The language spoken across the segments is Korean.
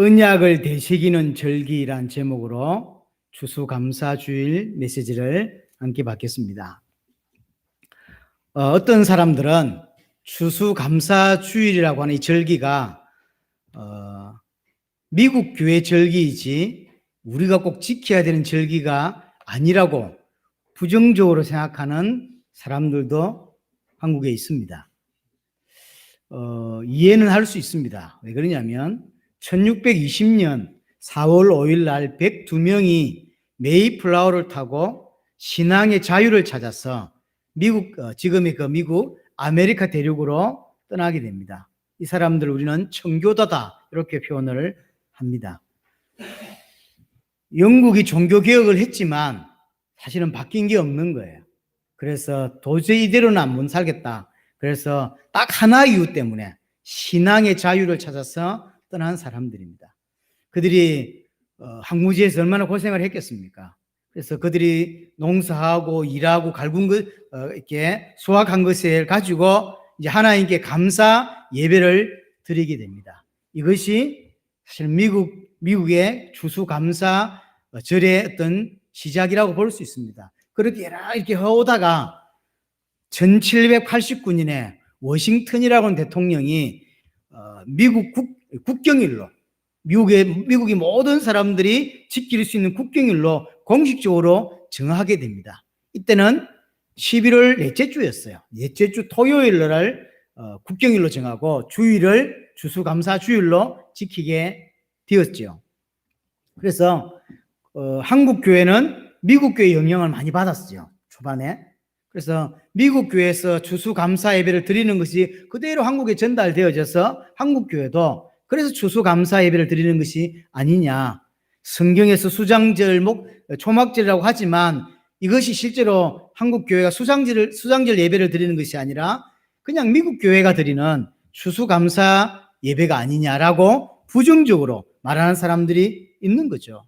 언약을 되새기는 절기란 제목으로 추수감사주일 메시지를 함께 받겠습니다. 어떤 사람들은 추수감사주일이라고 하는 이 절기가 미국 교회 절기이지 우리가 꼭 지켜야 되는 절기가 아니라고 부정적으로 생각하는 사람들도 한국에 있습니다. 이해는 할 수 있습니다. 왜 그러냐면 1620년 4월 5일 날 102명이 메이플라워를 타고 신앙의 자유를 찾아서 지금의 미국 아메리카 대륙으로 떠나게 됩니다. 이 사람들 우리는 청교도다 이렇게 표현을 합니다. 영국이 종교개혁을 했지만 사실은 바뀐 게 없는 거예요. 그래서 도저히 이대로는 못 살겠다. 그래서 딱 하나 이유 때문에 신앙의 자유를 찾아서 떠난 사람들입니다. 그들이 항무지에서 얼마나 고생을 했겠습니까? 그래서 그들이 농사하고 일하고 갈군 것, 이렇게 수확한 것을 가지고 이제 하나님께 감사 예배를 드리게 됩니다. 이것이 사실 미국의 추수감사 절의 어떤 시작이라고 볼 수 있습니다. 그렇게 이렇게 해오다가 1789년에 워싱턴이라고 하는 대통령이 미국 국경일로 미국의 모든 사람들이 지킬 수 있는 국경일로 공식적으로 정하게 됩니다. 이때는 11월 넷째 주였어요. 넷째 주 토요일 날 국경일로 정하고 주일을 추수감사주일로 지키게 되었죠. 그래서 한국 교회는 미국 교회 영향을 많이 받았어요. 초반에. 그래서 미국 교회에서 추수감사 예배를 드리는 것이 그대로 한국에 전달되어져서 한국 교회도 그래서 추수감사 예배를 드리는 것이 아니냐. 성경에서 수장절, 초막절이라고 하지만 이것이 실제로 한국 교회가 수장절 예배를 드리는 것이 아니라 그냥 미국 교회가 드리는 추수감사 예배가 아니냐라고 부정적으로 말하는 사람들이 있는 거죠.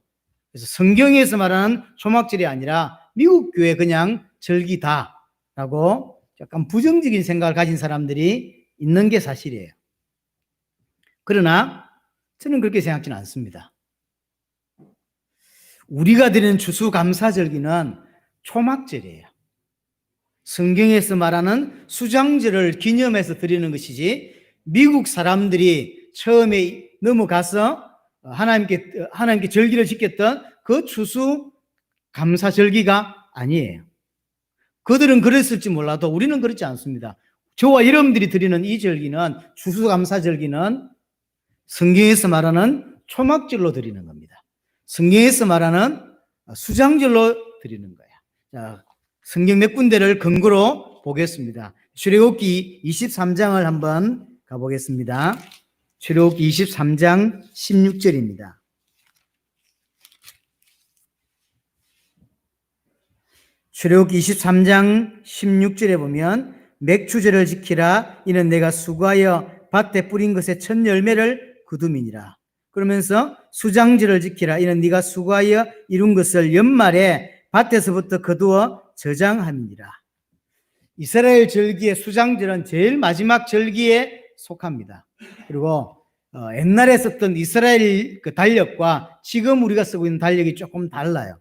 그래서 성경에서 말하는 초막절이 아니라 미국 교회 그냥 절기다라고 약간 부정적인 생각을 가진 사람들이 있는 게 사실이에요. 그러나 저는 그렇게 생각지는 않습니다. 우리가 드리는 추수감사절기는 초막절이에요. 성경에서 말하는 수장절을 기념해서 드리는 것이지 미국 사람들이 처음에 넘어가서 하나님께 절기를 지켰던 그 추수감사절기가 아니에요. 그들은 그랬을지 몰라도 우리는 그렇지 않습니다. 저와 여러분들이 드리는 이 절기는 추수감사절기는 성경에서 말하는 초막절로 드리는 겁니다. 성경에서 말하는 수장절로 드리는 거예요. 자, 성경 몇 군데를 근거로 보겠습니다. 출애굽기 23장을 한번 가보겠습니다. 출애굽기 23장 16절입니다. 출애굽기 23장 16절에 보면 맥추절을 지키라 이는 내가 수고하여 밭에 뿌린 것의 첫 열매를 거둠이니라. 그러면서 수장절을 지키라 이는 네가 수고하여 이룬 것을 연말에 밭에서부터 거두어 저장함이니라. 이스라엘 절기의 수장절은 제일 마지막 절기에 속합니다. 그리고 옛날에 썼던 이스라엘 그 달력과 지금 우리가 쓰고 있는 달력이 조금 달라요.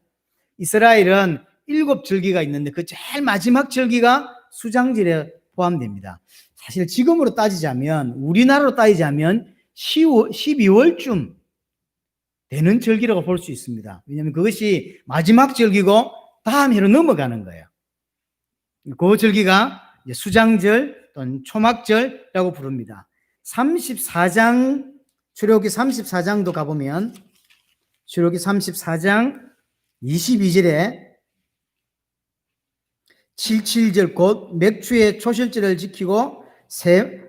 이스라엘은 7절기가 있는데 그 제일 마지막 절기가 수장절에 포함됩니다. 사실 지금으로 따지자면 우리나라로 따지자면 12월쯤 되는 절기라고 볼 수 있습니다. 왜냐하면 그것이 마지막 절기고 다음 해로 넘어가는 거예요. 그 절기가 이제 수장절 또는 초막절이라고 부릅니다. 34장 출애굽기 34장도 가보면 출애굽기 34장 22절에 77절 곧 맥추의 초실절을 지키고 세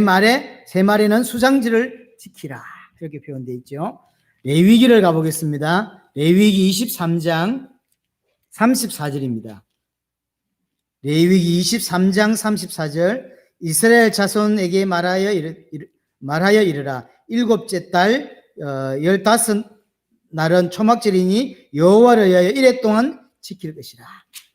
말에는 수장절을 지키라 이렇게 표현되어 있죠. 레위기를 가보겠습니다. 레위기 23장 34절입니다. 레위기 23장 34절 이스라엘 자손에게 말하여 이르라 일곱째 달 15날은 초막절이니 여호와를 위하여 이레 동안 지킬 것이라.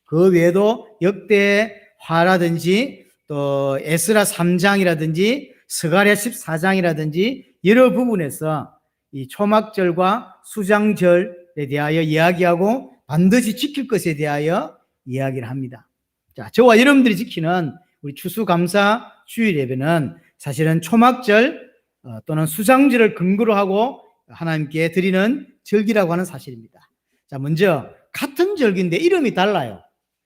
그 외에도 역대화라든지 또 에스라 3장이라든지 스가랴 14장이라든지 여러 부분에서 이 초막절과 수장절에 대하여 이야기하고 반드시 지킬 것에 대하여 이야기를 합니다. 자, 저와 여러분들이 지키는 우리 추수감사 주일 예배는 사실은 초막절 또는 수장절을 근거로 하고 하나님께 드리는 절기라고 하는 사실입니다. 자, 먼저 같은 절기인데 이름이 달라요.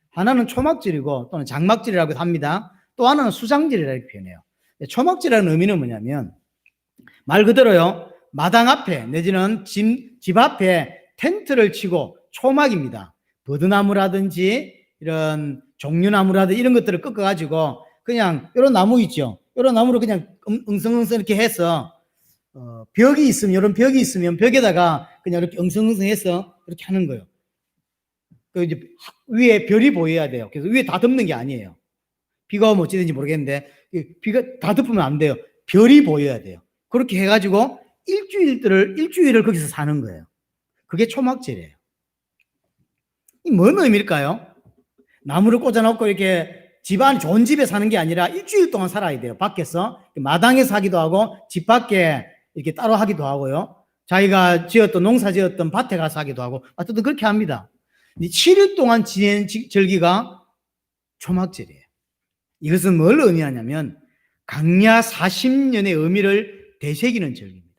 하나는 초막절이고 또는 장막절이라고 합니다. 또 하나는 수장절이라고 표현해요. 초막절이라는 의미는 뭐냐면 말 그대로요, 마당 앞에 내지는 집 앞에 텐트를 치고 초막입니다. 버드나무라든지 이런 종류나무라든지 이런 것들을 꺾어가지고 그냥 이런 나무 있죠. 이런 나무를 그냥 엉성엉성 이렇게 해서 벽이 있으면 이런 벽이 있으면 벽에다가 그냥 이렇게 엉성엉성해서 이렇게 하는 거예요. 그 이제 위에 별이 보여야 돼요. 그래서 위에 다 덮는 게 아니에요. 비가 오면 어찌든지 모르겠는데 비가 다 덮으면 안 돼요. 별이 보여야 돼요. 그렇게 해가지고 일주일을 거기서 사는 거예요. 그게 초막절이에요. 이 뭔 의미일까요? 나무를 꽂아놓고 이렇게 집안 좋은 집에 사는 게 아니라 일주일 동안 살아야 돼요. 밖에서 마당에서 하기도 하고 집 밖에 이렇게 따로 하기도 하고요. 자기가 지었던 농사 지었던 밭에 가서 하기도 하고 어쨌든 그렇게 합니다. 7일 동안 지낸 절기가 초막절이에요. 이것은 뭘 의미하냐면 강야 40년의 의미를 되새기는 절기입니다.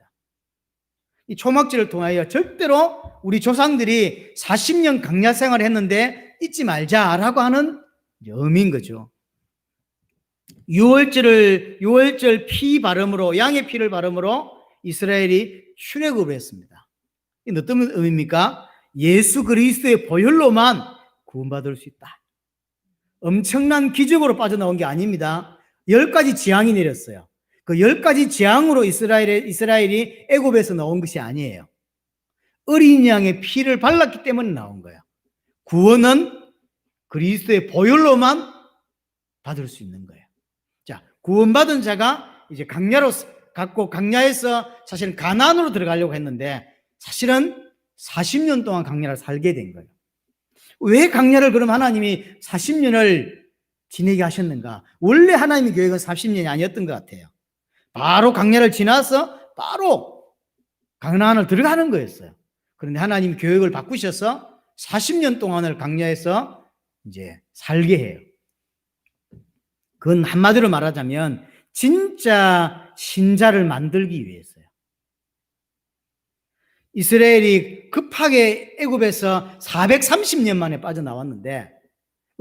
이 초막절을 통하여 절대로 우리 조상들이 40년 강야 생활을 했는데 잊지 말자라고 하는 의미인 거죠. 6월절 피 발음으로 양의 피를 발음으로 이스라엘이 출애굽을 했습니다. 이게 어떤 의미입니까? 예수 그리스도의 보혈로만 구원받을 수 있다. 엄청난 기적으로 빠져나온 게 아닙니다. 10가지 재앙이 내렸어요. 그 10가지 재앙으로 이스라엘이 애굽에서 나온 것이 아니에요. 어린 양의 피를 발랐기 때문에 나온 거예요. 구원은 그리스도의 보혈로만 받을 수 있는 거예요. 자, 구원받은 자가 이제 강야로 갖고 강야에서 사실은 가나안으로 들어가려고 했는데 사실은 40년 동안 강야를 살게 된 거예요. 왜 강야를 그럼 하나님이 40년을 지내게 하셨는가? 원래 하나님의 계획은 30년이 아니었던 것 같아요. 바로 강야를 지나서 바로 가나안을 들어가는 거였어요. 그런데 하나님 계획을 바꾸셔서 40년 동안을 강야에서 이제 살게 해요. 그건 한마디로 말하자면 진짜 신자를 만들기 위해서요. 이스라엘이 급하게 애굽에서 430년 만에 빠져나왔는데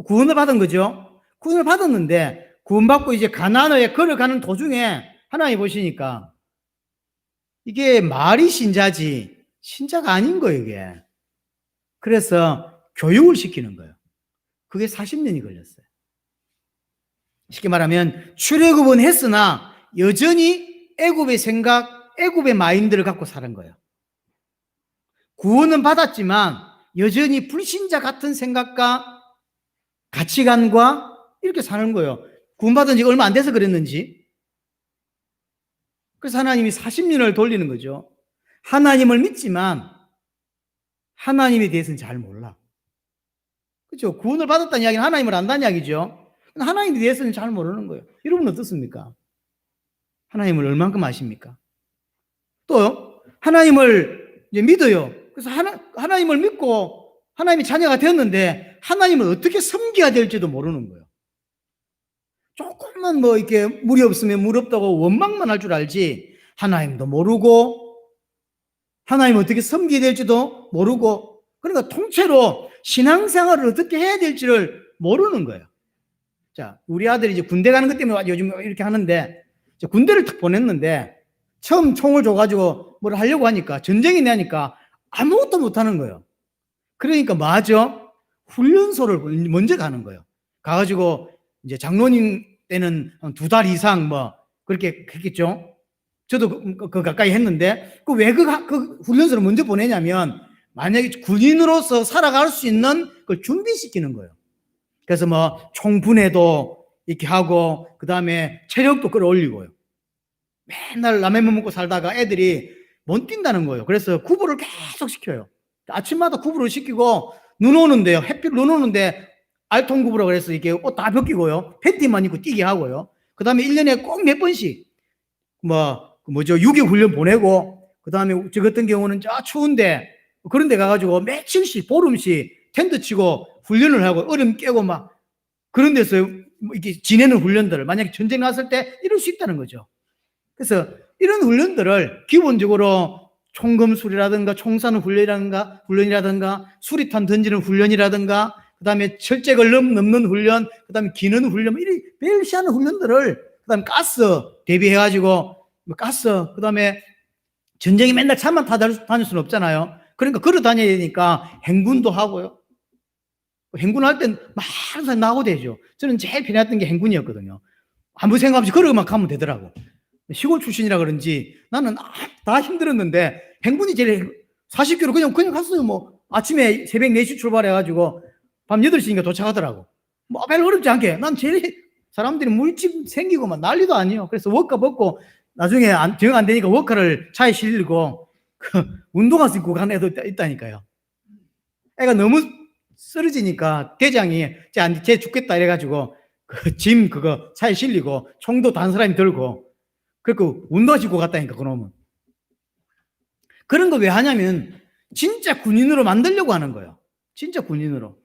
구원을 받은 거죠. 구원을 받았는데 구원받고 이제 가나안에 걸어가는 도중에 하나님 보시니까 이게 말이 신자지 신자가 아닌 거예요, 이게. 그래서 교육을 시키는 거예요. 그게 40년이 걸렸어요. 쉽게 말하면 출애굽은 했으나 여전히 애굽의 생각, 애굽의 마인드를 갖고 사는 거예요. 구원은 받았지만 여전히 불신자 같은 생각과 가치관과 이렇게 사는 거예요. 구원받은 지 얼마 안 돼서 그랬는지. 그래서 하나님이 40년을 돌리는 거죠. 하나님을 믿지만 하나님에 대해서는 잘 몰라. 그렇죠? 구원을 받았다는 이야기는 하나님을 안다는 이야기죠. 하나님에 대해서는 잘 모르는 거예요. 여러분 어떻습니까? 하나님을 얼만큼 아십니까? 또 하나님을 이제 믿어요. 그래서 하나님을 믿고 하나님의 자녀가 되었는데 하나님을 어떻게 섬겨야 될지도 모르는 거예요. 조금만 뭐 이렇게 물이 없으면 물 없다고 원망만 할 줄 알지 하나님도 모르고 하나님을 어떻게 섬겨야 될지도 모르고 그러니까 통째로 신앙생활을 어떻게 해야 될지를 모르는 거예요. 자, 우리 아들이 이제 군대 가는 것 때문에 요즘 이렇게 하는데 군대를 탁 보냈는데 처음 총을 줘가지고 뭘 하려고 하니까 전쟁이 나니까 아무것도 못하는 거예요. 그러니까 맞아 훈련소를 먼저 가는 거예요. 가가지고 이제 장로님 때는 한 2달 이상 뭐 그렇게 했겠죠. 저도 그 가까이 했는데 왜 그 훈련소를 먼저 보내냐면 만약에 군인으로서 살아갈 수 있는 걸 준비시키는 거예요. 그래서 뭐 총분해도 이렇게 하고 그 다음에 체력도 끌어올리고요. 맨날 라면만 먹고 살다가 애들이 못 뛴다는 거예요. 그래서 구보를 계속 시켜요. 아침마다 구보를 시키고 눈 오는데요. 햇빛 눈 오는데 알통 구보라고 그래서 이렇게 옷 다 벗기고요. 팬티만 입고 뛰게 하고요. 그 다음에 1년에 꼭 몇 번씩 6.25 훈련 보내고 그 다음에 저 같은 경우는 저 추운데 그런 데 가가지고 며칠씩, 보름씩 텐트 치고 훈련을 하고 얼음 깨고 막 그런 데서 이렇게 지내는 훈련들을 만약에 전쟁 났을 때 이럴 수 있다는 거죠. 그래서 이런 훈련들을 기본적으로 총검술이라든가 총산 훈련이라든가 수리탄 던지는 훈련이라든가 그다음에 철책을 넘는 훈련, 그다음에 기는 훈련, 이런 벨시하는 훈련들을 그다음에 가스 대비해가지고 가스, 그다음에 전쟁이 맨날 차만 다닐 수는 없잖아요. 그러니까 걸어 다녀야 되니까 행군도 하고요. 행군할 땐 많은 사람이 나오고 되죠. 저는 제일 편했던 게 행군이었거든요. 아무 생각 없이 걸어만 가면 되더라고. 시골 출신이라 그런지 나는 다 힘들었는데 행군이 제일 40km 그냥 갔어요. 뭐 아침에 새벽 4시 출발해가지고 밤 8시니까 도착하더라고. 뭐 별로 어렵지 않게. 난 제일 사람들이 물집 생기고 막 난리도 아니에요. 그래서 워커 벗고 나중에 정 안 되니까 워커를 차에 실리고 그 운동화 신고 간 애도 있다니까요. 애가 너무 쓰러지니까 대장이 쟤 죽겠다 이래가지고 그 짐 그거 차에 실리고 총도 단 사람이 들고 그리고 운동화 신고 갔다니까 그놈은. 그런 거 왜 하냐면 진짜 군인으로 만들려고 하는 거예요. 진짜 군인으로.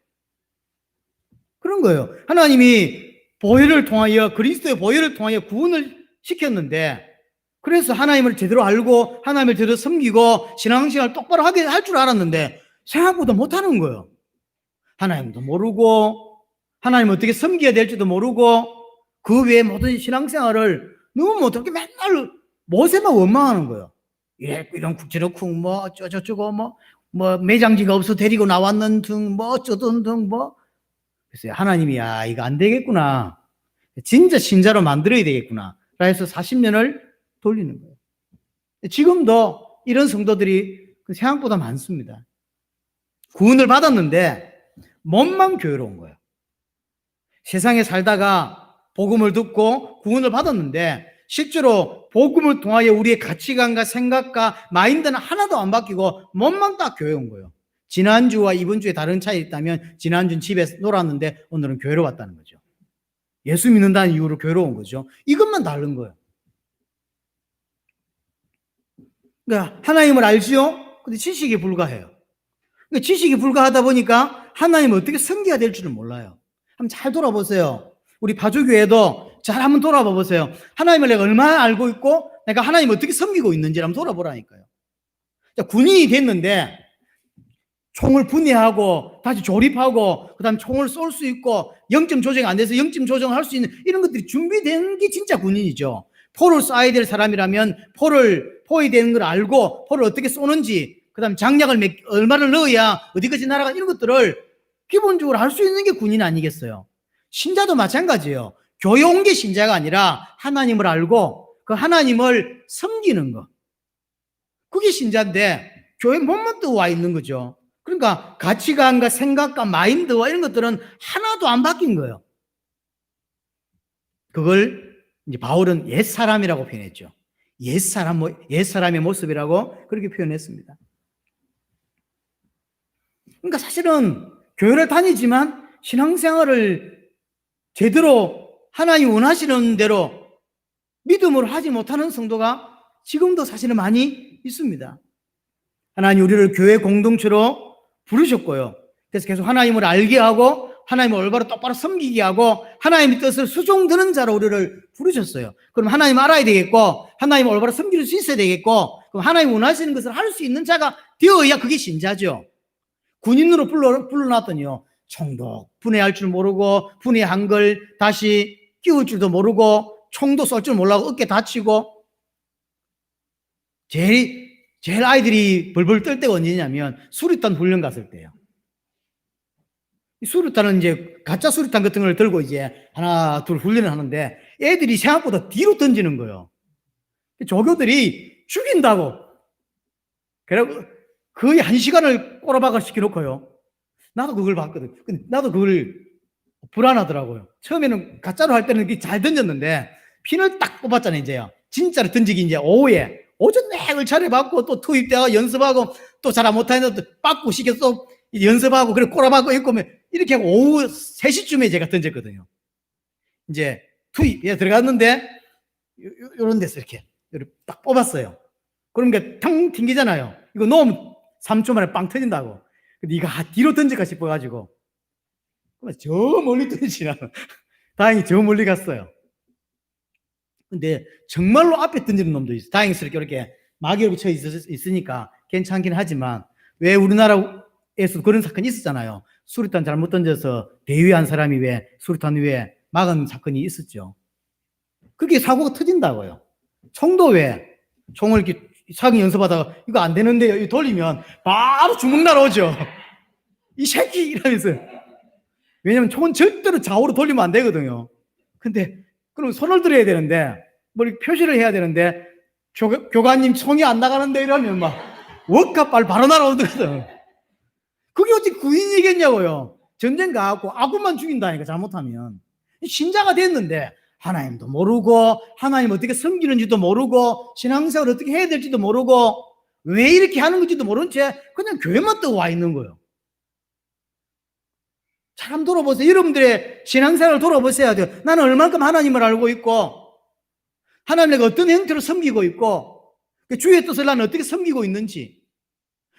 그런 거예요. 하나님이 보혈을 통하여 그리스도의 보혈을 통하여 구원을 시켰는데 그래서 하나님을 제대로 알고 하나님을 제대로 섬기고 신앙생활 똑바로 하게 할 줄 알았는데 생각보다 못하는 거예요. 하나님도 모르고 하나님 어떻게 섬겨야 될지도 모르고 그 외에 모든 신앙생활을 너무 못하게 맨날 모세만 원망하는 거예요. 이런 국제력쿵 뭐 어쩌고저쩌고 뭐 매장지가 없어 데리고 나왔는 등 뭐 어쩌던 등 뭐. 그래서 하나님이 이거 안 되겠구나. 진짜 신자로 만들어야 되겠구나. 그래서 40년을 돌리는 거예요. 지금도 이런 성도들이 생각보다 많습니다. 구원을 받았는데 몸만 교회로운 거예요. 세상에 살다가 복음을 듣고 구원을 받았는데 실제로 복음을 통하여 우리의 가치관과 생각과 마인드는 하나도 안 바뀌고 몸만 딱 교회 온 거예요. 지난주와 이번 주에 다른 차이 있다면 지난주는 집에서 놀았는데 오늘은 교회로 왔다는 거죠. 예수 믿는다는 이유로 교회로 온 거죠. 이것만 다른 거예요. 그러니까 하나님을 알지요? 근데 지식이 불가해요. 그러니까 지식이 불가하다 보니까 하나님을 어떻게 섬겨야 될 줄은 몰라요. 한번 잘 돌아보세요. 우리 파주교회도 잘 한번 돌아봐 보세요. 하나님을 내가 얼마나 알고 있고 내가 하나님을 어떻게 섬기고 있는지를 한번 돌아보라니까요. 군인이 됐는데 총을 분해하고 다시 조립하고 그다음 총을 쏠 수 있고 영점 조정이 안 돼서 영점 조정을 할 수 있는 이런 것들이 준비된 게 진짜 군인이죠. 포를 쏴야 될 사람이라면 포에 되는 걸 알고 포를 어떻게 쏘는지 그다음 장약을 얼마를 넣어야 어디까지 날아가 이런 것들을 기본적으로 할 수 있는 게 군인 아니겠어요. 신자도 마찬가지예요. 교회 온 게 신자가 아니라 하나님을 알고 그 하나님을 섬기는 거. 그게 신자인데 교회 몸만 또 와 있는 거죠. 그러니까 가치관과 생각과 마인드와 이런 것들은 하나도 안 바뀐 거예요. 그걸 이제 바울은 옛사람이라고 표현했죠. 옛사람의 모습이라고 그렇게 표현했습니다. 그러니까 사실은 교회를 다니지만 신앙생활을 제대로 하나님 원하시는 대로 믿음으로 하지 못하는 성도가 지금도 사실은 많이 있습니다. 하나님 우리를 교회 공동체로 부르셨고요. 그래서 계속 하나님을 알게 하고 하나님을 올바로 똑바로 섬기게 하고 하나님의 뜻을 수종드는 자로 우리를 부르셨어요. 그럼 하나님 알아야 되겠고 하나님을 올바로 섬길 수 있어야 되겠고 그럼 하나님 원하시는 것을 할 수 있는 자가 되어야 그게 신자죠. 군인으로 불러놨더니요. 총도 분해할 줄 모르고 분해한 걸 다시 끼울 줄도 모르고 총도 쏠 줄 몰라고 어깨 다치고 제일 아이들이 벌벌 떨 때가 언제냐면 수류탄 훈련 갔을 때예요. 수류탄은 이제 가짜 수류탄 같은 걸 들고 이제 하나 둘 훈련을 하는데 애들이 생각보다 뒤로 던지는 거예요. 조교들이 죽인다고. 그리고 거의 1시간을 꼬라박을 시켜놓고요. 나도 그걸 봤거든. 근데 나도 그걸 불안하더라고요. 처음에는 가짜로 할 때는 잘 던졌는데 핀을 딱 뽑았잖아요. 이제요. 진짜로 던지기 이제 오전 내을 차려받고 또 투입되고 연습하고 또 잘 못하는 또 빠꾸 시켜서 연습하고 그래 꼬라박고 있고 이렇게 하고 오후 3시쯤에 제가 던졌거든요. 이제 투입에 들어갔는데 요런 데서 이렇게 딱 뽑았어요. 그러니까 탕 튕기잖아요. 이거 놓으면 3초 만에 빵 터진다고. 네가 뒤로 던질까 싶어가지고 저 멀리 던지나. 다행히 저 멀리 갔어요. 근데 정말로 앞에 던지는 놈도 있어. 다행스럽게 이렇게 마개로 쳐 있으니까 괜찮긴 하지만 왜 우리나라에서 그런 사건이 있었잖아요. 수류탄 잘못 던져서 대위한 사람이 왜 수류탄 위에 막은 사건이 있었죠. 그게 사고가 터진다고요. 총도 왜 총을 이렇게 사격 연습하다가 이거 안 되는데요. 이거 돌리면 바로 주먹 날아오죠. 이 새끼 이러면서. 왜냐면 총은 절대로 좌우로 돌리면 안 되거든요. 근데 그럼 손을 들어야 되는데 뭐 표시를 해야 되는데 교관님 총이 안 나가는데 이러면 막 워카빨 바로 날아오거든. 그게 어떻게 구인이겠냐고요. 전쟁 가갖고 아군만 죽인다니까 잘못하면. 신자가 됐는데 하나님도 모르고 하나님 어떻게 섬기는지도 모르고 신앙생활을 어떻게 해야 될지도 모르고 왜 이렇게 하는 건지도 모른 채 그냥 교회만 떠 와 있는 거예요. 참 돌아보세요. 여러분들의 신앙생활을 돌아보셔야 돼요. 나는 얼만큼 하나님을 알고 있고 하나님을 어떤 형태로 섬기고 있고 주의 뜻을 나는 어떻게 섬기고 있는지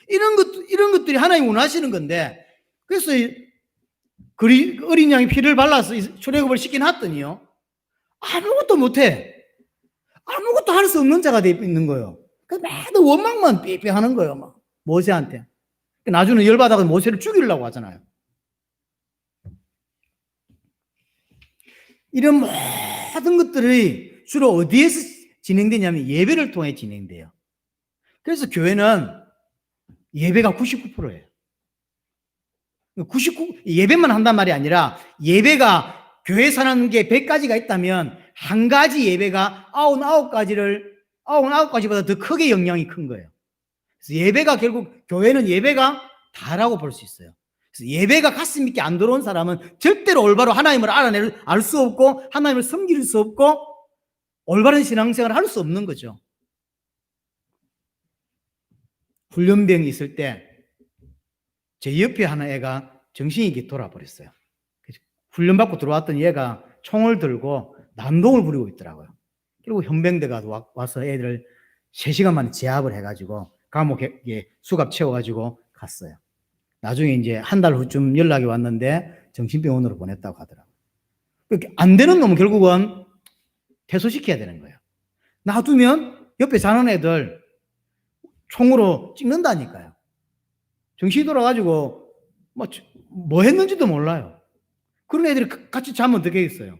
이런 것들이 하나님 원하시는 건데 그래서 어린 양이 피를 발라서 출애굽을 시켜놨더니요 아무것도 못해. 아무것도 할 수 없는 자가 돼 있는 거예요. 매달 원망만 삐삐 하는 거예요. 막 모세한테. 나중에 열받아서 모세를 죽이려고 하잖아요. 이런 모든 것들이 주로 어디에서 진행되냐면 예배를 통해 진행돼요. 그래서 교회는 예배가 99%예요. 예배만 한단 말이 아니라 예배가 교회 사는 게 100가지가 있다면 한 가지 예배가 99가지보다 더 크게 영향이 큰 거예요. 그래서 예배가 결국 교회는 예배가 다라고 볼 수 있어요. 그래서 예배가 가슴 있게 안 들어온 사람은 절대로 올바로 하나님을 알 수 없고 하나님을 섬길 수 없고 올바른 신앙생활을 할 수 없는 거죠. 훈련병이 있을 때 제 옆에 하나 애가 정신이 이렇게 돌아버렸어요. 훈련받고 들어왔던 얘가 총을 들고 난동을 부리고 있더라고요. 그리고 현병대가 와서 애들을 3시간 만에 제압을 해가지고 감옥에 수갑 채워가지고 갔어요. 나중에 이제 한 달 후쯤 연락이 왔는데 정신병원으로 보냈다고 하더라고요. 안 되는 놈은 결국은 퇴소시켜야 되는 거예요. 놔두면 옆에 자는 애들 총으로 찍는다니까요. 정신이 돌아가지고 뭐 했는지도 몰라요. 그런 애들이 같이 자면 어떻게 했어요?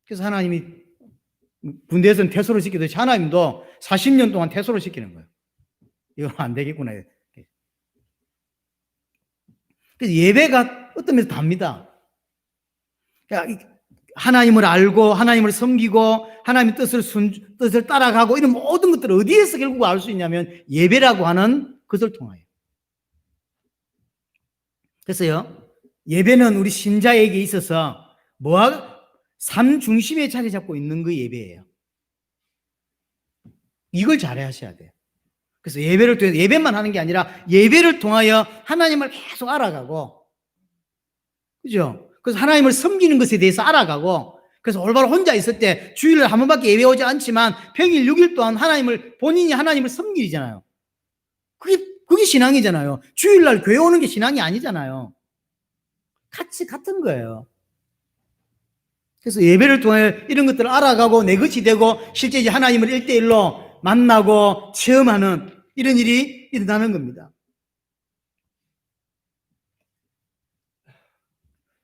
그래서 하나님이 군대에서는 퇴소를 시키듯이 하나님도 40년 동안 퇴소를 시키는 거예요. 이건 안 되겠구나. 그래서 예배가 어떤 면에서 답니다. 하나님을 알고 하나님을 섬기고 하나님의 뜻을 따라가고 이런 모든 것들을 어디에서 결국 알 수 있냐면 예배라고 하는 것을 통하여. 그래서요, 예배는 우리 신자에게 있어서 삶 중심에 자리 잡고 있는 그 예배예요. 이걸 잘 하셔야 돼요. 그래서 예배를 통해서 예배만 하는 게 아니라 예배를 통하여 하나님을 계속 알아가고, 그죠? 그래서 하나님을 섬기는 것에 대해서 알아가고, 그래서 올바로 혼자 있을 때 주일날 한 번밖에 예배 오지 않지만 평일 6일 동안 본인이 하나님을 섬기잖아요. 그게 신앙이잖아요. 주일날 교회 오는 게 신앙이 아니잖아요. 같은 거예요. 그래서 예배를 통해 이런 것들을 알아가고 내 것이 되고 실제 이제 하나님을 1대1로 만나고 체험하는 이런 일이 일어나는 겁니다.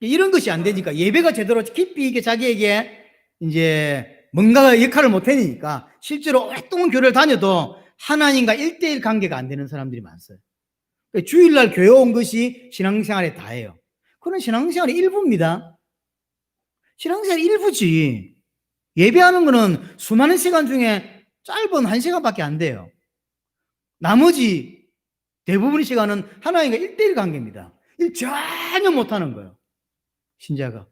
이런 것이 안 되니까 예배가 제대로 깊이 있게 자기에게 이제 뭔가 역할을 못 해내니까 실제로 오랫동안 교회를 다녀도 하나님과 1대1 관계가 안 되는 사람들이 많아요. 주일날 교회 온 것이 신앙생활의 다예요. 그건 신앙생활의 일부입니다. 신앙생활의 일부지. 예배하는 거는 수많은 시간 중에 짧은 1시간밖에 안 돼요. 나머지 대부분의 시간은 하나님과 1대1 관계입니다. 전혀 못하는 거예요. 신자가.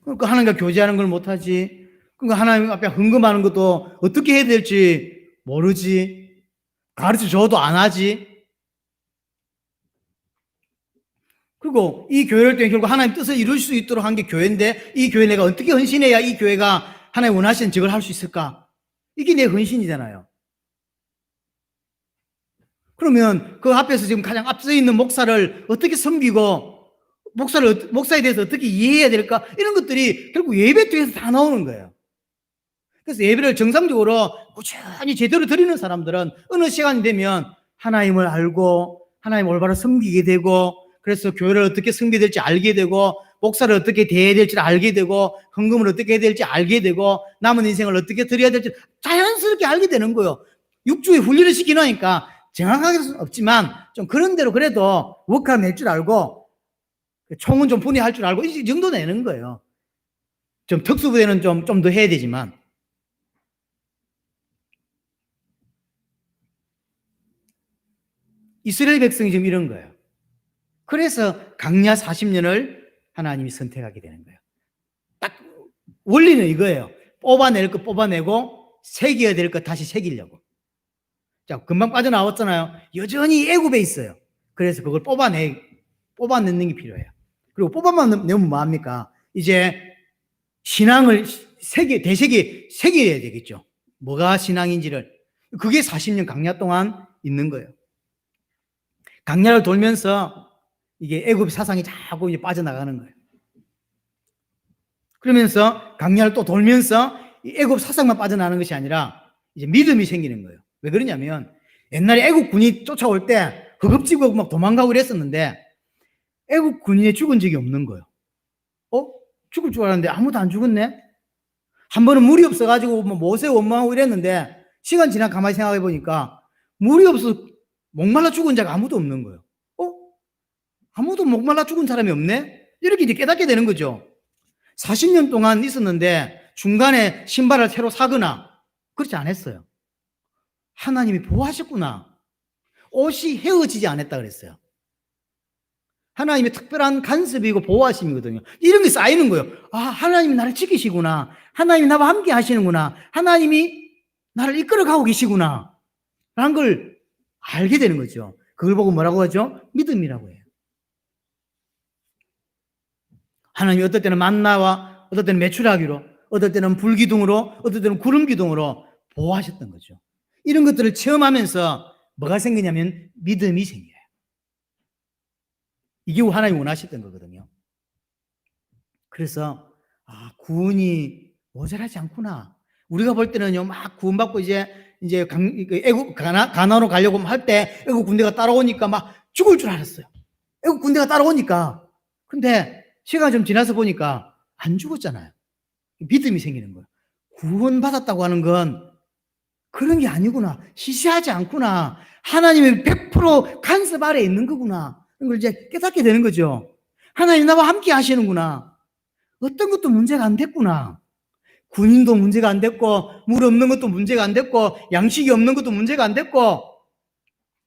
그러니까 하나님과 교제하는 걸 못하지. 그러니까 하나님 앞에 헌금하는 것도 어떻게 해야 될지 모르지. 가르쳐 줘도 안 하지. 그리고 이 교회를 통해 결국 하나님 뜻을 이룰 수 있도록 한 게 교회인데 이 교회 내가 어떻게 헌신해야 이 교회가 하나님 원하시는 저걸 할 수 있을까? 이게 내 헌신이잖아요. 그러면 그 앞에서 지금 가장 앞서 있는 목사를 어떻게 섬기고 목사에 대해서 어떻게 이해해야 될까? 이런 것들이 결국 예배 쪽에서 다 나오는 거예요. 그래서 예배를 정상적으로 꾸준히 제대로 드리는 사람들은 어느 시간이 되면 하나님을 알고 하나님 올바로 섬기게 되고, 그래서 교회를 어떻게 섬겨야 될지 알게 되고, 목사를 어떻게 대해야 될지 알게 되고, 헌금을 어떻게 해야 될지 알게 되고, 남은 인생을 어떻게 드려야 될지 자연스럽게 알게 되는 거예요. 6주에 훈련을 시키니까 정확하게 수는 없지만 좀 그런 대로 그래도 워크를 낼 줄 알고 총은 좀 분해할 줄 알고 이 정도 내는 거예요. 좀 특수부대는 좀 더 해야 되지만. 이스라엘 백성이 지금 이런 거예요. 그래서 강야 40년을 하나님이 선택하게 되는 거예요. 딱 원리는 이거예요. 뽑아낼 거 뽑아내고 새겨야 될 거 다시 새기려고. 자, 금방 빠져나왔잖아요. 여전히 애굽에 있어요. 그래서 그걸 뽑아내는 게 필요해요. 그리고 뽑아내면 뭐합니까? 이제 신앙을 새겨야 되겠죠. 뭐가 신앙인지를. 그게 40년 강야 동안 있는 거예요. 강야를 돌면서 이게 애굽 사상이 자꾸 이제 빠져나가는 거예요. 그러면서 강야를 또 돌면서 이 애굽 사상만 빠져나가는 것이 아니라 이제 믿음이 생기는 거예요. 왜 그러냐면 옛날에 애굽 군이 쫓아올 때 허겁지겁 막 도망가고 그랬었는데 애굽 군인이 죽은 적이 없는 거예요. 죽을 줄 알았는데 아무도 안 죽었네? 한 번은 물이 없어가지고 뭐 모세 원망하고 이랬는데 시간 지나 가만히 생각해 보니까 물이 없어서 목말라 죽은 자가 아무도 없는 거예요. 아무도 목말라 죽은 사람이 없네? 이렇게 이제 깨닫게 되는 거죠. 40년 동안 있었는데 중간에 신발을 새로 사거나 그렇지 않았어요. 하나님이 보호하셨구나. 옷이 헤어지지 않았다 그랬어요. 하나님의 특별한 간섭이고 보호하심이거든요. 이런 게 쌓이는 거예요. 아, 하나님이 나를 지키시구나. 하나님이 나와 함께 하시는구나. 하나님이 나를 이끌어가고 계시구나. 라는 걸 알게 되는 거죠. 그걸 보고 뭐라고 하죠? 믿음이라고 해요. 하나님이 어떨 때는 만나와 어떨 때는 메추라기로, 어떨 때는 불기둥으로, 어떨 때는 구름기둥으로 보호하셨던 거죠. 이런 것들을 체험하면서 뭐가 생기냐면 믿음이 생겨요. 이게 하나님이 원하셨던 거거든요. 그래서 구원이 모자라지 않구나. 우리가 볼 때는요, 막 구원받고 이제 애국 가나안으로 가려고 할 때 애국 군대가 따라오니까 막 죽을 줄 알았어요. 애국 군대가 따라오니까. 근데 시간이 좀 지나서 보니까 안 죽었잖아요. 믿음이 생기는 거예요. 구원받았다고 하는 건 그런 게 아니구나. 시시하지 않구나. 하나님의 100% 간섭 아래에 있는 거구나. 이걸 이제 깨닫게 되는 거죠. 하나님 나와 함께 하시는구나. 어떤 것도 문제가 안 됐구나. 군인도 문제가 안 됐고, 물 없는 것도 문제가 안 됐고, 양식이 없는 것도 문제가 안 됐고,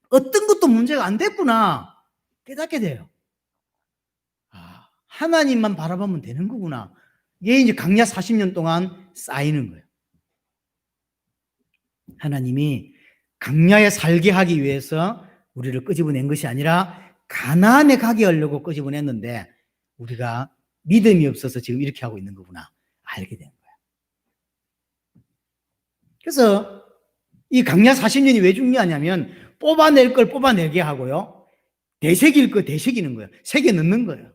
어떤 것도 문제가 안 됐구나. 깨닫게 돼요. 하나님만 바라보면 되는 거구나. 이게 이제 강야 40년 동안 쌓이는 거예요. 하나님이 강야에 살게 하기 위해서 우리를 끄집어낸 것이 아니라 가나안에 가게 하려고 끄집어냈는데 우리가 믿음이 없어서 지금 이렇게 하고 있는 거구나 알게 된 거예요. 그래서 이 강야 40년이 왜 중요하냐면 뽑아낼 걸 뽑아내게 하고요, 되새길 거 되새기는 거예요. 새겨 넣는 거예요.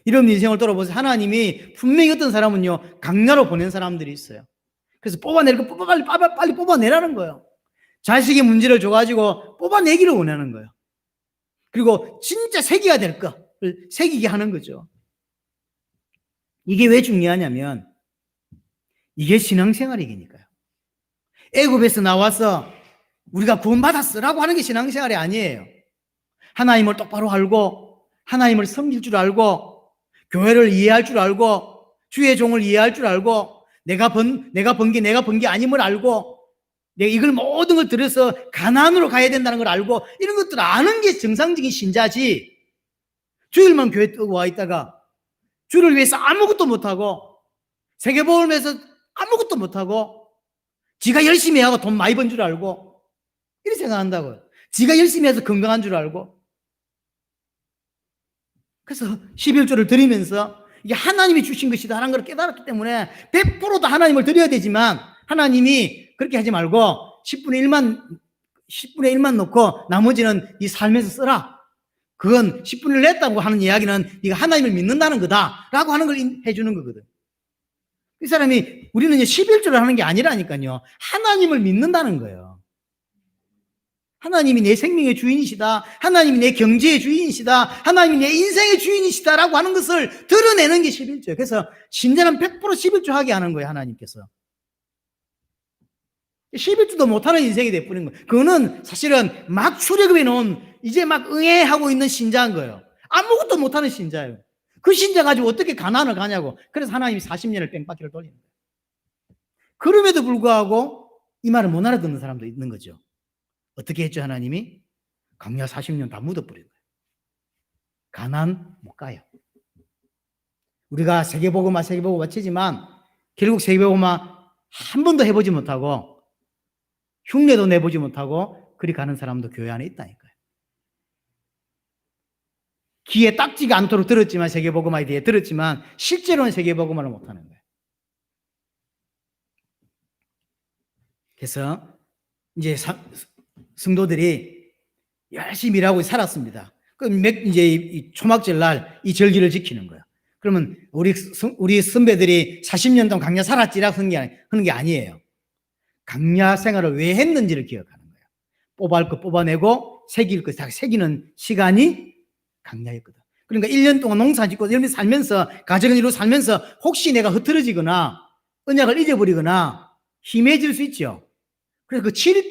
이런 인생을 돌아보세요. 하나님이 분명히 어떤 사람은요 강야로 보낸 사람들이 있어요. 그래서 뽑아낼 거 빨리 뽑아내라는 거예요. 자식의 문제를 줘가지고 뽑아내기를 원하는 거예요. 그리고 진짜 새겨야 될 거를 새기게 하는 거죠. 이게 왜 중요하냐면 이게 신앙생활이니까요. 애굽에서 나와서 우리가 구원받았어라고 하는 게 신앙생활이 아니에요. 하나님을 똑바로 알고 하나님을 섬길 줄 알고 교회를 이해할 줄 알고 주의 종을 이해할 줄 알고 내가 번 게 아님을 알고 내가 이걸 모든 걸 들여서 가나안으로 가야 된다는 걸 알고 이런 것들 아는 게 정상적인 신자지, 주일만 교회 뜨고 와 있다가 주를 위해서 아무것도 못하고 세계복음을 위해서 아무것도 못하고 지가 열심히 하고 돈 많이 번 줄 알고 이렇게 생각한다고요. 지가 열심히 해서 건강한 줄 알고. 그래서 11조를 드리면서 이게 하나님이 주신 것이다 하는 걸 깨달았기 때문에 100%다 하나님을 드려야 되지만 하나님이 그렇게 하지 말고 10분의 1만 놓고 나머지는 이 삶에서 쓰라. 그건 10분의 1 냈다고 하는 이야기는 네가 하나님을 믿는다는 거다라고 하는 걸 해주는 거거든. 이 사람이 우리는 11조를 하는 게 아니라니까요. 하나님을 믿는다는 거예요. 하나님이 내 생명의 주인이시다. 하나님이 내 경제의 주인이시다. 하나님이 내 인생의 주인이시다라고 하는 것을 드러내는 게 11조예요. 그래서 신자는 100% 11조 하게 하는 거예요. 하나님께서. 11조도 못하는 인생이 돼버린 거예요. 그거는 사실은 막 출애굽해 놓은 이제 막 응애하고 있는 신자인 거예요. 아무것도 못하는 신자예요. 그 신자 가지고 어떻게 가난을 가냐고. 그래서 하나님이 40년을 뺑바퀴를 돌리는 거예요. 그럼에도 불구하고 이 말을 못 알아듣는 사람도 있는 거죠. 어떻게 했죠, 하나님이? 광야 40년 다 묻어버린 거예요. 가난 못 가요. 우리가 세계복음화 치지만 결국 세계복음화 한 번도 해보지 못하고 흉내도 내보지 못하고 그리 가는 사람도 교회 안에 있다니까요. 귀에 딱지가 않도록 들었지만 세계복음화에 대해 들었지만 실제로는 세계복음화를 못하는 거예요. 그래서 이제 성도들이 열심히 일하고 살았습니다. 그럼 이제 이 초막절 날 이 절기를 지키는 거예요. 그러면 우리 선배들이 40년 동안 강야 살았지라 하는 게 아니에요. 강야 생활을 왜 했는지를 기억하는 거예요. 뽑아할 거 뽑아내고 새길 거 다 새기는 시간이 강야였거든. 그러니까 1년 동안 농사 짓고 살면서 가정을 이루고 살면서 혹시 내가 흐트러지거나 언약을 잊어버리거나 힘해질 수 있죠. 그래서 그 7일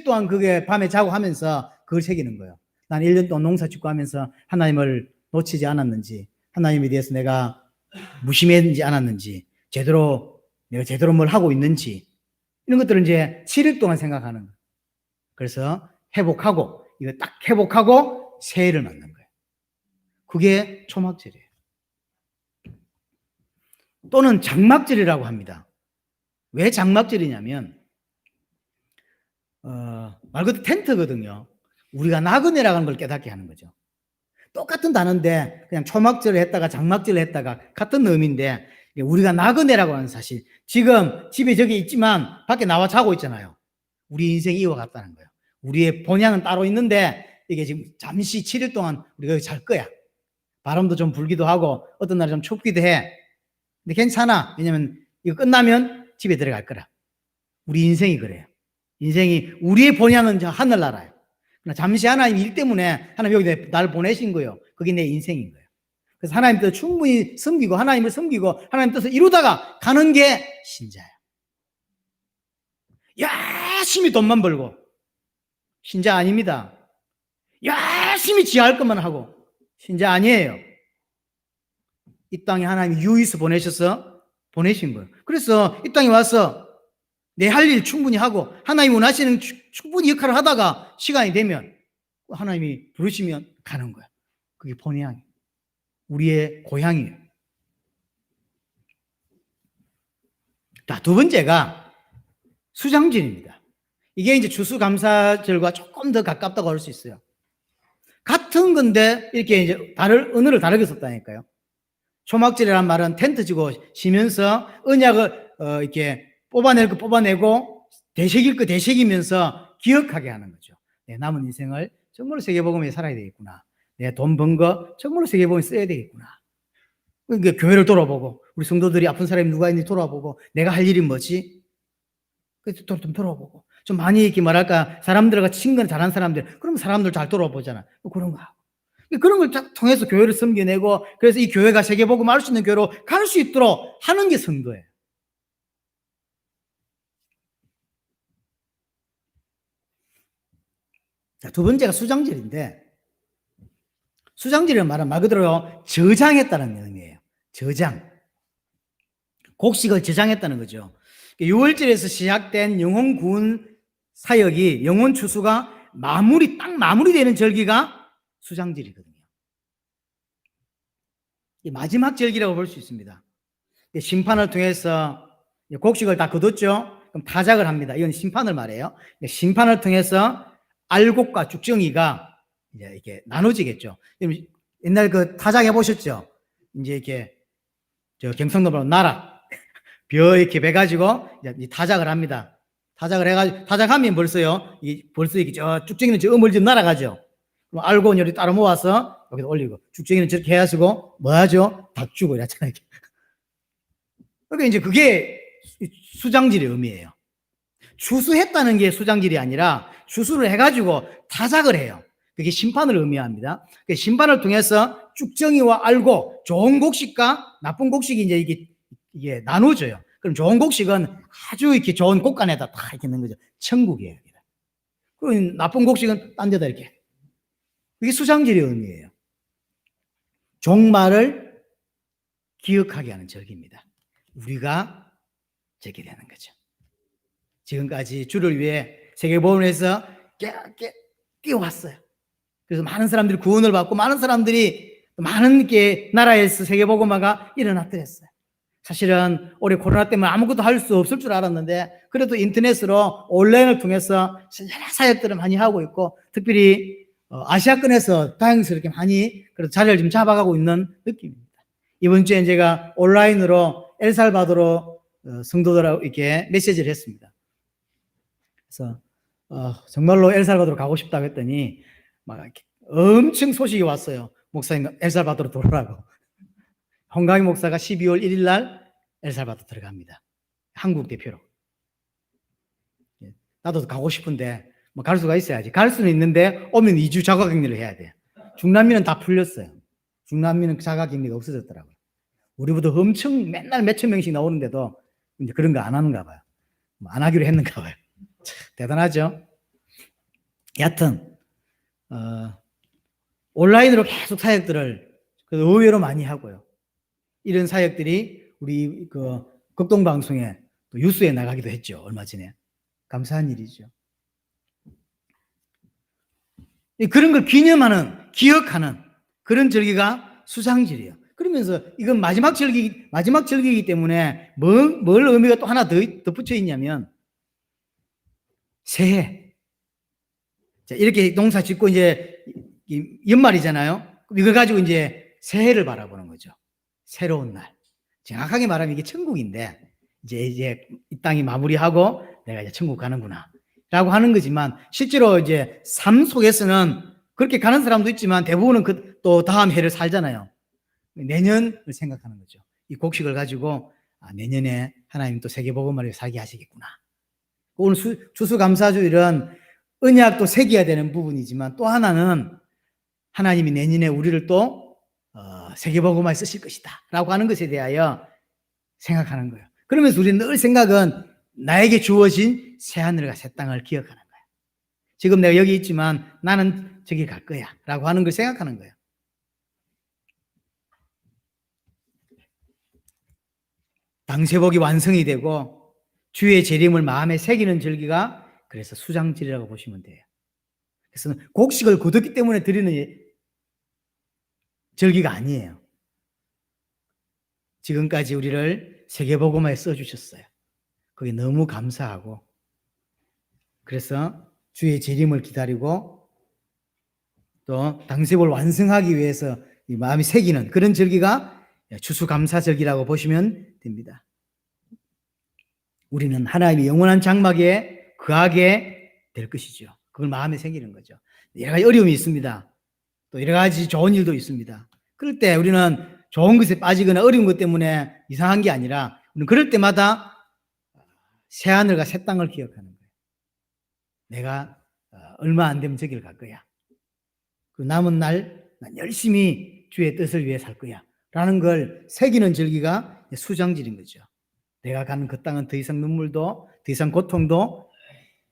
동안 그게 밤에 자고 하면서 그걸 새기는 거예요. 난 1년 동안 농사 짓고 하면서 하나님을 놓치지 않았는지, 하나님에 대해서 내가 무심했는지 않았는지, 내가 제대로 뭘 하고 있는지, 이런 것들을 이제 7일 동안 생각하는 거예요. 그래서 이거 딱 회복하고 새해를 맞는 거예요. 그게 초막절이에요. 또는 장막절이라고 합니다. 왜 장막절이냐면, 말 그대로 텐트거든요. 우리가 나그네라고 하는 걸 깨닫게 하는 거죠. 똑같은 단어인데 그냥 초막절을 했다가 장막절을 했다가 같은 의미인데 우리가 나그네라고 하는 사실. 지금 집에 저기 있지만 밖에 나와 자고 있잖아요. 우리 인생이 이와 같다는 거예요. 우리의 본향은 따로 있는데 이게 지금 잠시 7일 동안 우리가 여기 잘 거야. 바람도 좀 불기도 하고 어떤 날은 좀 춥기도 해. 근데 괜찮아. 왜냐면 이거 끝나면 집에 들어갈 거라. 우리 인생이 그래요. 인생이 우리의 본향은 저 하늘나라예요. 잠시 하나님 일 때문에 하나님 여기 나를 보내신 거예요. 그게 내 인생인 거예요. 그래서 하나님 뜻을 충분히 섬기고 하나님을 섬기고 하나님 뜻을 이루다가 가는 게 신자예요. 열심히 돈만 벌고 신자 아닙니다. 열심히 지할 것만 하고 신자 아니에요. 이 땅에 하나님이 유의서 보내셔서 보내신 거예요. 그래서 이 땅에 와서 내 할 일 충분히 하고 하나님이 원하시는 충분히 역할을 하다가 시간이 되면 하나님이 부르시면 가는 거야. 그게 본향이에요. 우리의 고향이에요. 자, 두 번째가 수장절입니다. 이게 이제 추수감사절과 조금 더 가깝다고 할 수 있어요. 같은 건데 이렇게 이제 언어를 다르게 썼다니까요. 초막절이라는 말은 텐트 지고 쉬면서 언약을 이렇게 뽑아낼 거 뽑아내고 되새길 거 되새기면서 기억하게 하는 거죠. 내 남은 인생을 정말로 세계복음에 살아야 되겠구나. 내 돈 번 거 정말로 세계복음에 써야 되겠구나. 그러니까 교회를 돌아보고 우리 성도들이 아픈 사람이 누가 있는지 돌아보고 내가 할 일이 뭐지? 그래서 좀 돌아보고 좀 많이 이렇게 뭐랄까 사람들과 친근 잘한 사람들 그러면 사람들 잘 돌아보잖아. 그런 거 하고 그런 걸 통해서 교회를 섬겨내고 그래서 이 교회가 세계복음 알 수 있는 교회로 갈 수 있도록 하는 게 성도예요. 자, 두 번째가 수장절인데 수장절이라는 말은 말 그대로 저장했다는 의미예요. 저장. 곡식을 저장했다는 거죠. 6월절에서 시작된 영혼 구원 사역이 영혼 추수가 딱 마무리되는 절기가 수장절이거든요. 마지막 절기라고 볼 수 있습니다. 심판을 통해서 곡식을 다 거뒀죠. 그럼 타작을 합니다. 이건 심판을 말해요. 심판을 통해서 알곡과 죽정이가 이제 이렇게 나눠지겠죠. 옛날 그 타작 해보셨죠? 이제 이렇게 저 경상도로 나라 벼 이렇게 베가지고 이제 타작을 합니다. 타작을 해가지고 타작하면 벌써요. 벌써 이게 저 쭉쟁이는 저 어물집 날아가죠. 그럼 알고 요리 따로 모아서 여기다 올리고 쭉쟁이는 저렇게 해가지고 뭐 하죠? 닭 주고 이랬잖아요. 그러니까 이제 그게 수장질의 의미예요. 추수했다는 게 수장질이 아니라 추수를 해가지고 타작을 해요. 그게 심판을 의미합니다. 심판을 통해서 쭉정이와 알고 좋은 곡식과 나쁜 곡식이 이제 이게 나눠져요. 그럼 좋은 곡식은 아주 이렇게 좋은 곳간에다 다 이렇게 넣는 거죠. 천국이에요. 그럼 나쁜 곡식은 딴 데다 이렇게. 그게 수장질의 의미예요. 종말을 기억하게 하는 절기입니다. 우리가 제게 되는 거죠. 지금까지 주를 위해 세계복음에서 뛰어왔어요. 그래서 많은 사람들이 구원을 받고 많은 사람들이 많은 게 나라에서 세계복음화가 일어났더랬어요. 사실은 올해 코로나 때문에 아무것도 할 수 없을 줄 알았는데 그래도 인터넷으로 온라인을 통해서 여러 사역들을 많이 하고 있고 특별히 아시아권에서 다행스럽게 많이 그래도 자리를 좀 잡아가고 있는 느낌입니다. 이번 주에 제가 온라인으로 엘살바도르 성도들하고 이렇게 메시지를 했습니다. 그래서 정말로 엘살바도르 가고 싶다고 했더니 막 이렇게 엄청 소식이 왔어요. 목사님 엘살바도르 돌아라고. 홍강희 목사가 12월 1일 날 엘살바도르 들어갑니다. 한국 대표로. 나도 가고 싶은데 뭐 갈 수가 있어야지. 갈 수는 있는데 오면 2주 자가격리를 해야 돼. 중남미는 다 풀렸어요. 중남미는 자가격리가 없어졌더라고요. 우리보다 엄청 맨날 몇천 명씩 나오는데도 이제 그런 거 안 하는가 봐요. 안 하기로 했는가 봐요. 참, 대단하죠. 여하튼 온라인으로 계속 사역들을 의외로 많이 하고요. 이런 사역들이 우리 그 극동방송에 또 뉴스에 나가기도 했죠. 얼마 전에. 감사한 일이죠. 그런 걸 기념하는, 기억하는 그런 절기가 수장절이에요. 그러면서 이건 마지막 절기이기 때문에 뭘 의미가 또 하나 더 붙여 있냐면 새해. 자, 이렇게 농사 짓고 이제 연말이잖아요. 이걸 가지고 이제 새해를 바라보는 거죠. 새로운 날. 정확하게 말하면 이게 천국인데 이제 이 땅이 마무리하고 내가 이제 천국 가는구나 라고 하는 거지만 실제로 이제 삶 속에서는 그렇게 가는 사람도 있지만 대부분은 또 다음 해를 살잖아요. 내년을 생각하는 거죠. 이 곡식을 가지고 내년에 하나님 또 세계복음화를 살게 하시겠구나. 오늘 추수감사주일은 언약도 새겨야 되는 부분이지만 또 하나는 하나님이 내년에 우리를 또 세계복음화에 쓰실 것이다 라고 하는 것에 대하여 생각하는 거예요. 그러면서 우리는 늘 생각은 나에게 주어진 새하늘과 새 땅을 기억하는 거예요. 지금 내가 여기 있지만 나는 저기 갈 거야 라고 하는 걸 생각하는 거예요. 당세복이 완성이 되고 주의 재림을 마음에 새기는 절기가 그래서 수장절이라고 보시면 돼요. 그래서 곡식을 거뒀기 때문에 드리는 절기가 아니에요. 지금까지 우리를 세계복음화에 써주셨어요. 그게 너무 감사하고 그래서 주의 재림을 기다리고 또 당세복을 완성하기 위해서 이 마음이 새기는 그런 절기가 추수감사절기라고 보시면 됩니다. 우리는 하나님의 영원한 장막에 거하게 될 것이죠. 그걸 마음에 새기는 거죠. 여러 가지 어려움이 있습니다. 또 여러 가지 좋은 일도 있습니다. 그럴 때 우리는 좋은 것에 빠지거나 어려운 것 때문에 이상한 게 아니라 우리는 그럴 때마다 새하늘과 새 땅을 기억하는 거예요. 내가 얼마 안 되면 저기를 갈 거야. 그 남은 날 난 열심히 주의 뜻을 위해 살 거야. 라는 걸 새기는 절기가 수장절인 거죠. 내가 가는 그 땅은 더 이상 눈물도 더 이상 고통도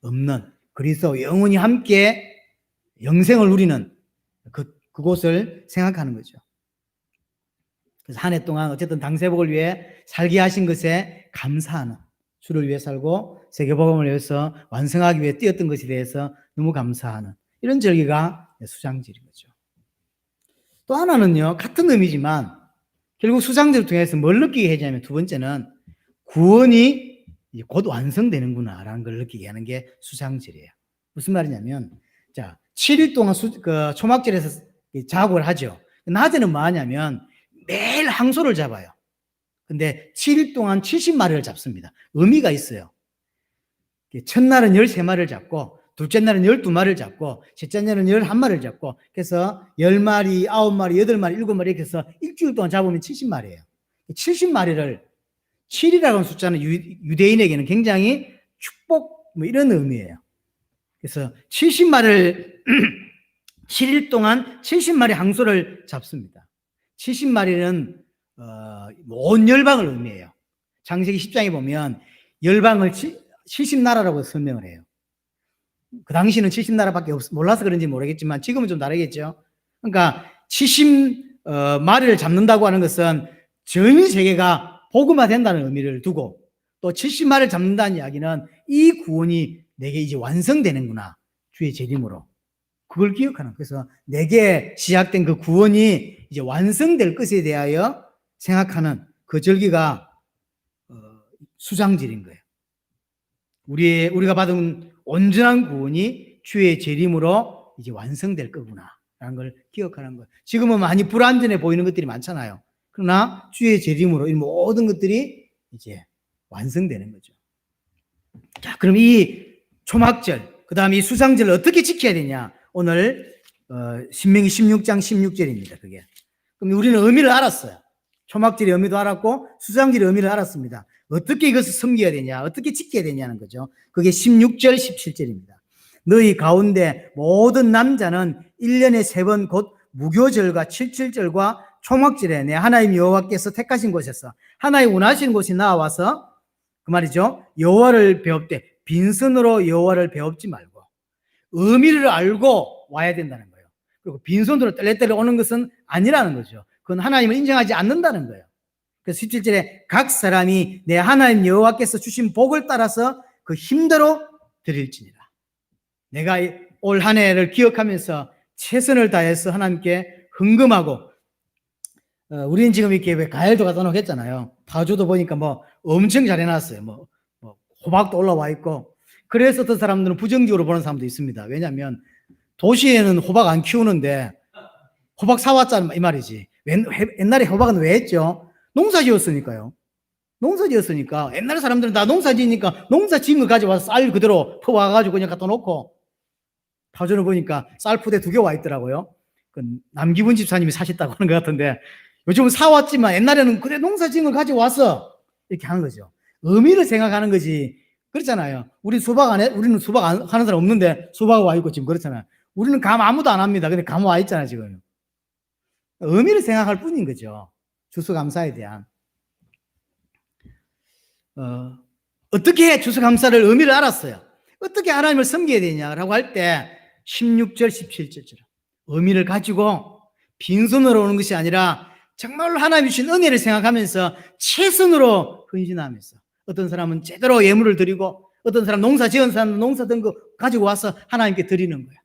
없는 그리스도 영원히 함께 영생을 누리는 그곳을 생각하는 거죠. 그래서 한 해 동안 어쨌든 당세복을 위해 살게 하신 것에 감사하는 주를 위해 살고 세계복음을 위해서 완성하기 위해 뛰었던 것에 대해서 너무 감사하는 이런 절기가 수장절인 거죠. 또 하나는요, 같은 의미지만 결국 수장절을 통해서 뭘 느끼게 해주냐면 두 번째는 구원이 곧 완성되는구나 라는 걸 느끼게 하는 게 수장절이에요. 무슨 말이냐면 자 7일 동안 초막절에서 작업을 하죠. 낮에는 뭐 하냐면 매일 항소를 잡아요. 근데 7일 동안 70마리를 잡습니다. 의미가 있어요. 첫날은 13마리를 잡고, 둘째 날은 12마리를 잡고, 셋째 날은 11마리를 잡고, 그래서 10마리, 9마리, 8마리, 7마리 이렇게 해서 일주일 동안 잡으면 70마리예요. 70마리를 7이라는 숫자는 유대인에게는 굉장히 축복 뭐 이런 의미예요. 그래서 70마리를 7일 동안 70마리 항소를 잡습니다. 70마리는 온 열방을 의미해요. 창세기 10장에 보면 열방을 70나라라고 설명을 해요. 그 당시는 70나라밖에 몰라서 그런지 모르겠지만 지금은 좀 다르겠죠. 그러니까 70마리를 잡는다고 하는 것은 전 세계가 복음화된다는 의미를 두고, 또 70마리를 잡는다는 이야기는 이 구원이 내게 이제 완성되는구나, 주의 재림으로. 그걸 기억하는. 그래서 내게 시작된 그 구원이 이제 완성될 것에 대하여 생각하는 그 절기가 수장절인 거예요. 우리가 받은 온전한 구원이 주의 재림으로 이제 완성될 거구나라는 걸 기억하는 거예요. 지금은 많이 불완전해 보이는 것들이 많잖아요. 그러나 주의 재림으로 이 모든 것들이 이제 완성되는 거죠. 자, 그럼 이 초막절, 그 다음에 이 수상절을 어떻게 지켜야 되냐? 오늘 신명기 16장 16절입니다. 그게. 그럼 우리는 의미를 알았어요. 초막절의 의미도 알았고 수상절의 의미를 알았습니다. 어떻게 이것을 섬겨야 되냐, 어떻게 지켜야 되냐는 거죠. 그게 16절 17절입니다. 너희 가운데 모든 남자는 1년에 3번 곧 무교절과 77절과 초막절에 내 하나님 여호와께서 택하신 곳에서 하나님 원하시는 곳에 나와서, 그 말이죠, 여호와를 배웁되 빈손으로 여호와를 배웁지 말고 의미를 알고 와야 된다는 거예요. 그리고 빈손으로 떼레떼레 오는 것은 아니라는 거죠. 그건 하나님을 인정하지 않는다는 거예요. 그래서 17절에 각 사람이 내 하나님 여호와께서 주신 복을 따라서 그 힘대로 드릴지니라. 내가 올 한 해를 기억하면서 최선을 다해서 하나님께 헌금하고, 우리는 지금 이렇게 왜 과일도 갖다 놓고 했잖아요. 파주도 보니까 뭐 엄청 잘 해놨어요. 뭐 호박도 올라와 있고. 그래서 어떤 사람들은 부정적으로 보는 사람도 있습니다. 왜냐하면 도시에는 호박 안 키우는데 호박 사왔잖아 이 말이지. 옛날에 호박은 왜 했죠? 농사 지었으니까요. 농사 지었으니까. 옛날에 사람들은 다 농사 지으니까 농사 지은 거 가져와서 쌀 그대로 퍼와가지고 그냥 갖다 놓고, 파주는 보니까 쌀 푸대 2개 와 있더라고요. 그 남기분 집사님이 사셨다고 하는 것 같은데, 요즘은 사왔지만 옛날에는 그래 농사 지은 걸 가져와서 이렇게 하는 거죠. 의미를 생각하는 거지. 그렇잖아요. 우리는 수박 하는 사람 없는데 수박 와 있고 지금 그렇잖아요. 우리는 감 아무도 안 합니다. 근데 감 와 있잖아요, 지금. 의미를 생각할 뿐인 거죠. 추수감사에 대한. 어떻게 추수감사를 의미를 알았어요? 어떻게 하나님을 섬겨야 되냐라고 할 때 16절, 17절처럼 의미를 가지고 빈손으로 오는 것이 아니라 정말로 하나님이 주신 은혜를 생각하면서 최선으로 헌신하면서, 어떤 사람은 제대로 예물을 드리고 어떤 사람 농사 지은 사람은 농사 든 거 가지고 와서 하나님께 드리는 거야.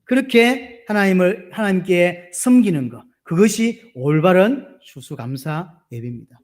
그렇게 하나님께 섬기는 것, 그것이 올바른 추수감사 예배입니다.